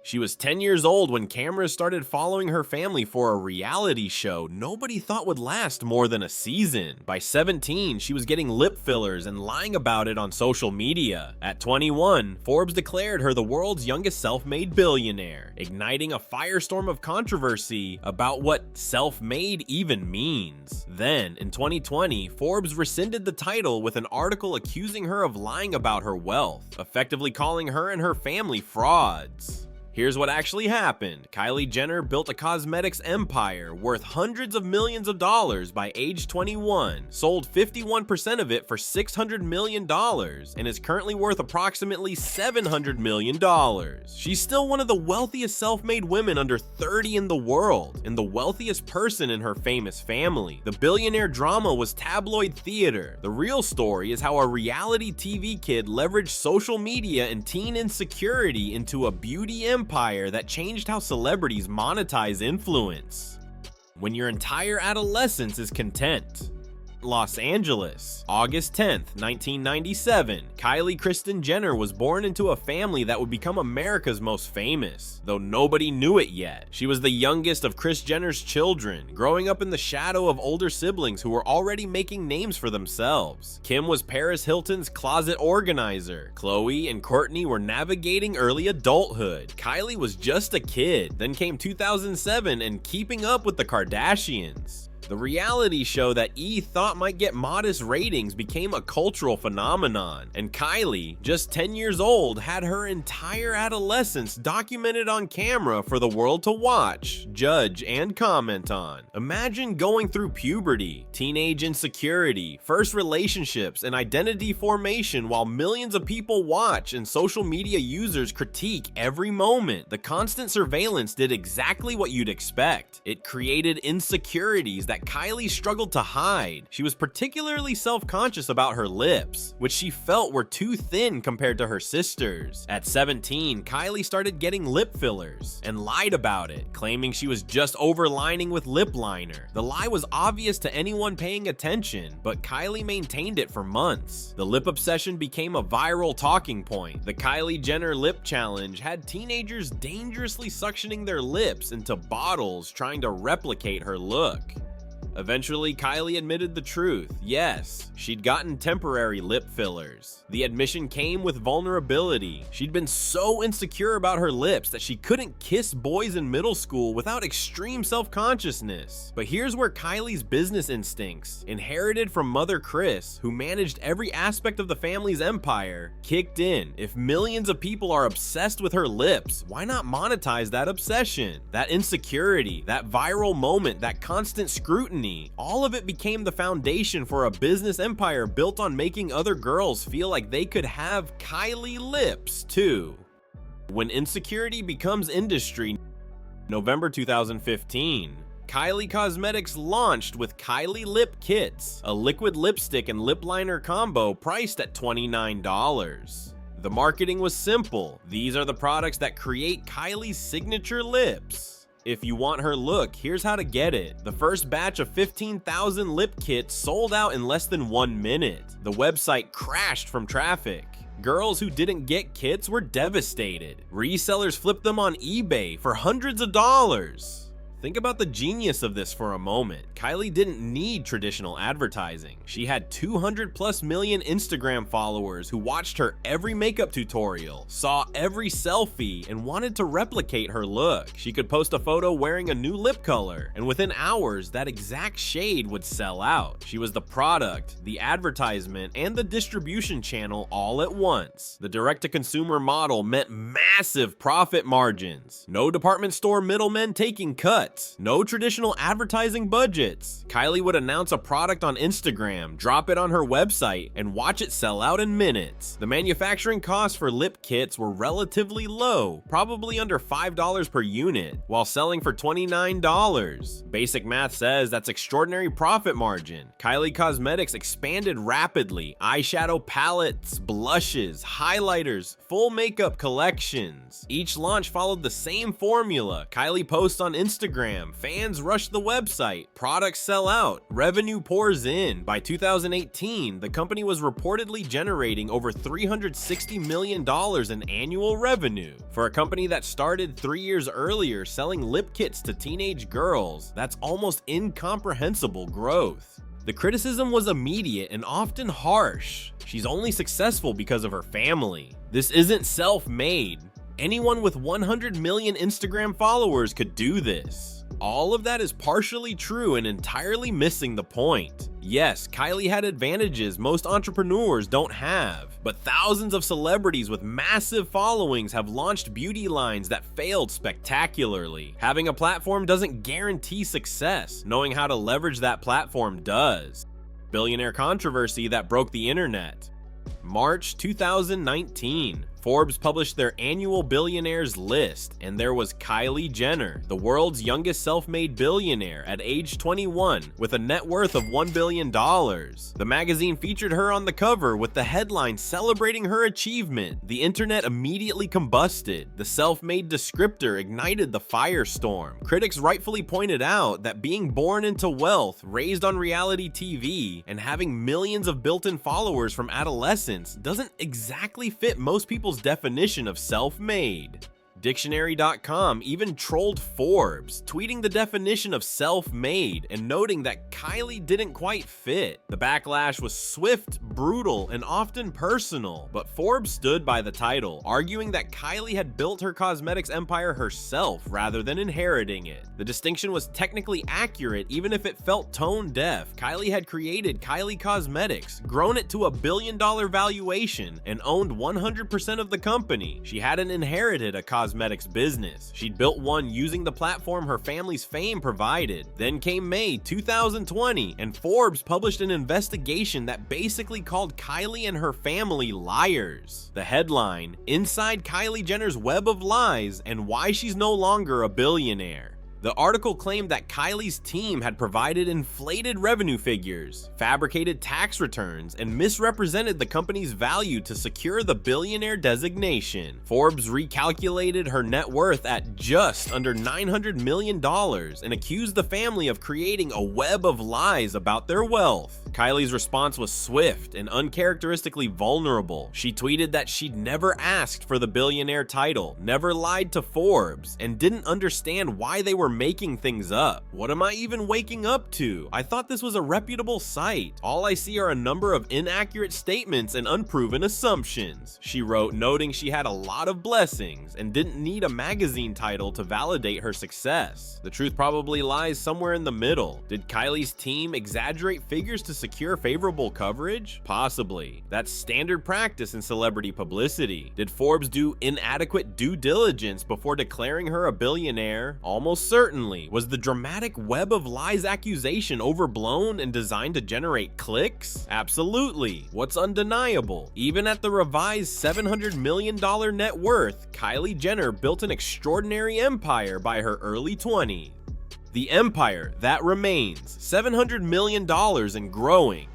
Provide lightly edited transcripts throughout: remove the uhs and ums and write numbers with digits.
She was 10 years old when cameras started following her family for a reality show nobody thought would last more than a season. By 17, she was getting lip fillers and lying about it on social media. At 21, Forbes declared her the world's youngest self-made billionaire, igniting a firestorm of controversy about what self-made even means. Then, in 2020, Forbes rescinded the title with an article accusing her of lying about her wealth, effectively calling her and her family frauds. Here's what actually happened. Kylie Jenner built a cosmetics empire worth hundreds of millions of dollars by age 21, sold 51% of it for $600 million, and is currently worth approximately $700 million. She's still one of the wealthiest self-made women under 30 in the world, and the wealthiest person in her famous family. The billionaire drama was tabloid theater. The real story is how a reality TV kid leveraged social media and teen insecurity into a beauty empire that changed how celebrities monetize influence. When your entire adolescence is content. Los Angeles, August 10th, 1997. Kylie Kristen Jenner was born into a family that would become America's most famous, though nobody knew it yet. She was the youngest of Kris Jenner's children, growing up in the shadow of older siblings who were already making names for themselves. Kim was Paris Hilton's closet organizer. Khloe and Kourtney were navigating early adulthood. Kylie was just a kid. Then came 2007 and Keeping Up with the Kardashians. The reality show that E thought might get modest ratings became a cultural phenomenon, and Kylie, just 10 years old, had her entire adolescence documented on camera for the world to watch, judge, and comment on. Imagine going through puberty, teenage insecurity, first relationships, and identity formation while millions of people watch and social media users critique every moment. The constant surveillance did exactly what you'd expect. It created insecurities that Kylie struggled to hide. She was particularly self-conscious about her lips, which she felt were too thin compared to her sisters. At 17, Kylie started getting lip fillers and lied about it, claiming she was just overlining with lip liner. The lie was obvious to anyone paying attention, but Kylie maintained it for months. The lip obsession became a viral talking point. The Kylie Jenner lip challenge had teenagers dangerously suctioning their lips into bottles trying to replicate her look. Eventually, Kylie admitted the truth. Yes, she'd gotten temporary lip fillers. The admission came with vulnerability. She'd been so insecure about her lips that she couldn't kiss boys in middle school without extreme self-consciousness. But here's where Kylie's business instincts, inherited from mother Kris, who managed every aspect of the family's empire, kicked in. If millions of people are obsessed with her lips, why not monetize that obsession? That insecurity, that viral moment, that constant scrutiny, all of it became the foundation for a business empire built on making other girls feel like they could have Kylie lips too. When insecurity becomes industry, November 2015. Kylie Cosmetics launched with Kylie Lip Kits, a liquid lipstick and lip liner combo priced at $29. The marketing was simple. These are the products that create Kylie's signature lips. If you want her look, here's how to get it. The first batch of 15,000 lip kits sold out in less than 1 minute. The website crashed from traffic. Girls who didn't get kits were devastated. Resellers flipped them on eBay for hundreds of dollars. Think about the genius of this for a moment. Kylie didn't need traditional advertising. She had 200+ million Instagram followers who watched her every makeup tutorial, saw every selfie, and wanted to replicate her look. She could post a photo wearing a new lip color, and within hours, that exact shade would sell out. She was the product, the advertisement, and the distribution channel all at once. The direct-to-consumer model meant massive profit margins. No department store middlemen taking cuts. No traditional advertising budgets. Kylie would announce a product on Instagram, drop it on her website, and watch it sell out in minutes. The manufacturing costs for lip kits were relatively low, probably under $5 per unit, while selling for $29. Basic math says that's extraordinary profit margin. Kylie Cosmetics expanded rapidly. Eyeshadow palettes, blushes, highlighters, full makeup collections. Each launch followed the same formula. Kylie posts on Instagram Instagram, fans rush the website, products sell out, revenue pours in. By 2018, the company was reportedly generating over $360 million in annual revenue. For a company that started 3 years earlier selling lip kits to teenage girls, that's almost incomprehensible growth. The criticism was immediate and often harsh. She's only successful because of her family. This isn't self-made. Anyone with 100 million Instagram followers could do this. All of that is partially true and entirely missing the point. Yes, Kylie had advantages most entrepreneurs don't have, but thousands of celebrities with massive followings have launched beauty lines that failed spectacularly. Having a platform doesn't guarantee success. Knowing how to leverage that platform does. Billionaire controversy that broke the internet. March 2019. Forbes published their annual billionaires list, and there was Kylie Jenner, the world's youngest self-made billionaire at age 21, with a net worth of $1 billion. The magazine featured her on the cover with the headline celebrating her achievement. The internet immediately combusted. The self-made descriptor ignited the firestorm. Critics rightfully pointed out that being born into wealth, raised on reality TV, and having millions of built-in followers from adolescence doesn't exactly fit most people's definition of self-made. Dictionary.com even trolled Forbes, tweeting the definition of self-made and noting that Kylie didn't quite fit. The backlash was swift, brutal, and often personal, but Forbes stood by the title, arguing that Kylie had built her cosmetics empire herself rather than inheriting it. The distinction was technically accurate even if it felt tone deaf. Kylie had created Kylie Cosmetics, grown it to $1 billion valuation, and owned 100% of the company. She hadn't inherited a cosmetics business. She'd built one using the platform her family's fame provided. Then came May 2020, and Forbes published an investigation that basically called Kylie and her family liars. The headline, "Inside Kylie Jenner's Web of Lies and Why She's No Longer a Billionaire." The article claimed that Kylie's team had provided inflated revenue figures, fabricated tax returns, and misrepresented the company's value to secure the billionaire designation. Forbes recalculated her net worth at just under $900 million and accused the family of creating a web of lies about their wealth. Kylie's response was swift and uncharacteristically vulnerable. She tweeted that she'd never asked for the billionaire title, never lied to Forbes, and didn't understand why they were making things up. "What am I even waking up to? I thought this was a reputable site. All I see are a number of inaccurate statements and unproven assumptions," she wrote, noting she had a lot of blessings and didn't need a magazine title to validate her success. The truth probably lies somewhere in the middle. Did Kylie's team exaggerate figures to secure favorable coverage? Possibly. That's standard practice in celebrity publicity. Did Forbes do inadequate due diligence before declaring her a billionaire? Almost certainly. Was the dramatic web of lies accusation overblown and designed to generate clicks? Absolutely. What's undeniable? Even at the revised $700 million net worth, Kylie Jenner built an extraordinary empire by her early 20s. The empire that remains, $700 million and growing.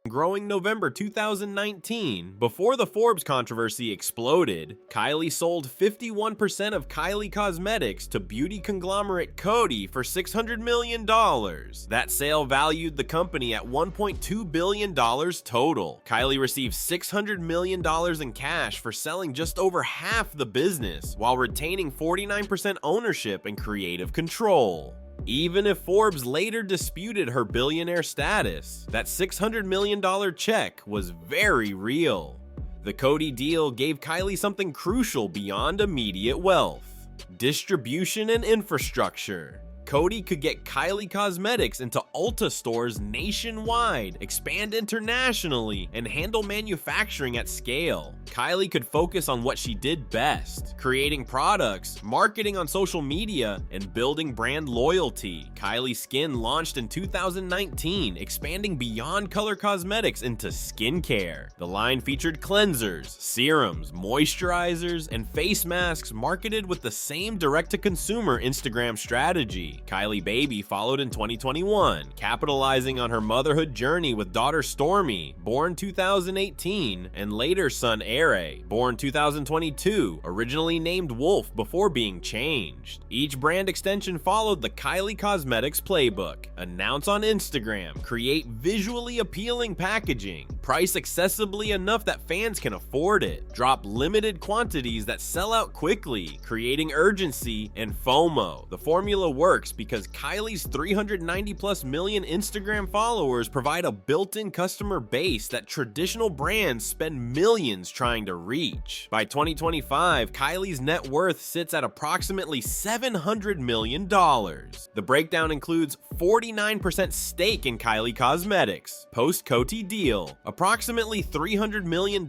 Growing November 2019, before the Forbes controversy exploded, Kylie sold 51% of Kylie Cosmetics to beauty conglomerate Coty for $600 million. That sale valued the company at $1.2 billion total. Kylie received $600 million in cash for selling just over half the business, while retaining 49% ownership and creative control. Even if Forbes later disputed her billionaire status, that $600 million check was very real. The Coty deal gave Kylie something crucial beyond immediate wealth: distribution and infrastructure. Coty could get Kylie Cosmetics into Ulta stores nationwide, expand internationally, and handle manufacturing at scale. Kylie could focus on what she did best: creating products, marketing on social media, and building brand loyalty. Kylie Skin launched in 2019, expanding beyond color cosmetics into skincare. The line featured cleansers, serums, moisturizers, and face masks marketed with the same direct-to-consumer Instagram strategy. Kylie Baby followed in 2021, capitalizing on her motherhood journey with daughter Stormy, born 2018, and later son Aire, born 2022, originally named Wolf before being changed. Each brand extension followed the Kylie Cosmetics playbook: announce on Instagram, create visually appealing packaging, price accessibly enough that fans can afford it, drop limited quantities that sell out quickly, creating urgency and FOMO. The formula works because Kylie's 390+ million Instagram followers provide a built-in customer base that traditional brands spend millions trying to reach. By 2025, Kylie's net worth sits at approximately $700 million. The breakdown includes 49% stake in Kylie Cosmetics, post-Coty deal, approximately $300 million,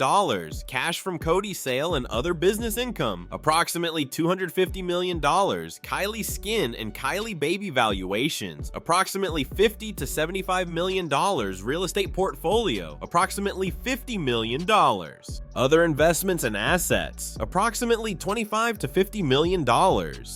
cash from Coty sale and other business income, approximately $250 million, Kylie Skin and Kylie Baby valuations, approximately $50 to $75 million real estate portfolio, approximately $50 million. Other investments and assets, approximately $25 to $50 million.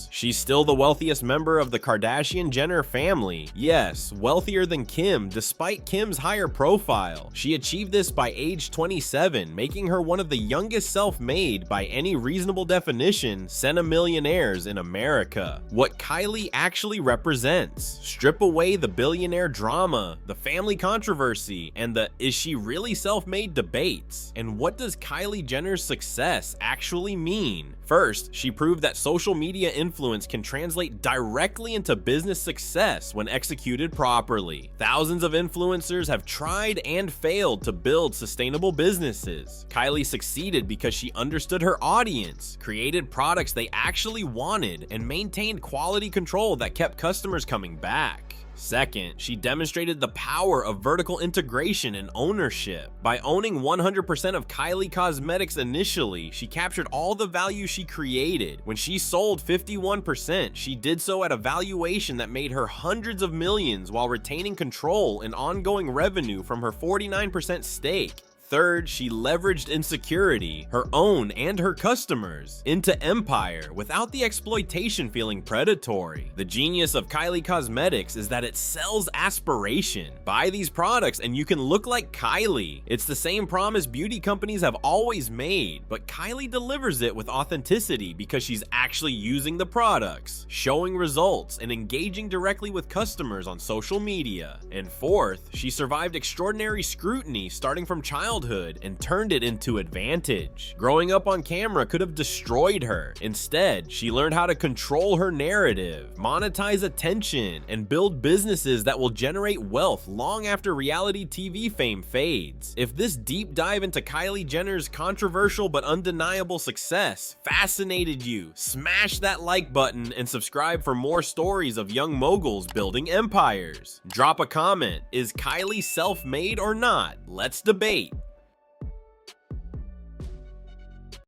She's still the wealthiest member of the Kardashian-Jenner family. Yes, wealthier than Kim, despite Kim's higher profile. She achieved this by age 27, making her one of the youngest self-made, by any reasonable definition, centimillionaires in America. What Kylie actually represents. Strip away the billionaire drama, the family controversy, and the "is she really self-made" debates. And what does Kylie Jenner's success actually mean? First, she proved that social media influence can translate directly into business success when executed properly. Thousands of influencers have tried and failed to build sustainable businesses. Kylie succeeded because she understood her audience, created products they actually wanted, and maintained quality control that kept customers coming back. Second, she demonstrated the power of vertical integration and ownership. By owning 100% of Kylie Cosmetics initially, she captured all the value she created. When she sold 51%, she did so at a valuation that made her hundreds of millions while retaining control and ongoing revenue from her 49% stake. Third, she leveraged insecurity, her own and her customers, into empire without the exploitation feeling predatory. The genius of Kylie Cosmetics is that it sells aspiration. Buy these products and you can look like Kylie. It's the same promise beauty companies have always made, but Kylie delivers it with authenticity because she's actually using the products, showing results, and engaging directly with customers on social media. And fourth, she survived extraordinary scrutiny starting from childhood and turned it into advantage. Growing up on camera could have destroyed her. Instead, she learned how to control her narrative, monetize attention, and build businesses that will generate wealth long after reality TV fame fades. If this deep dive into Kylie Jenner's controversial but undeniable success fascinated you, smash that like button and subscribe for more stories of young moguls building empires. Drop a comment. Is Kylie self-made or not? Let's debate.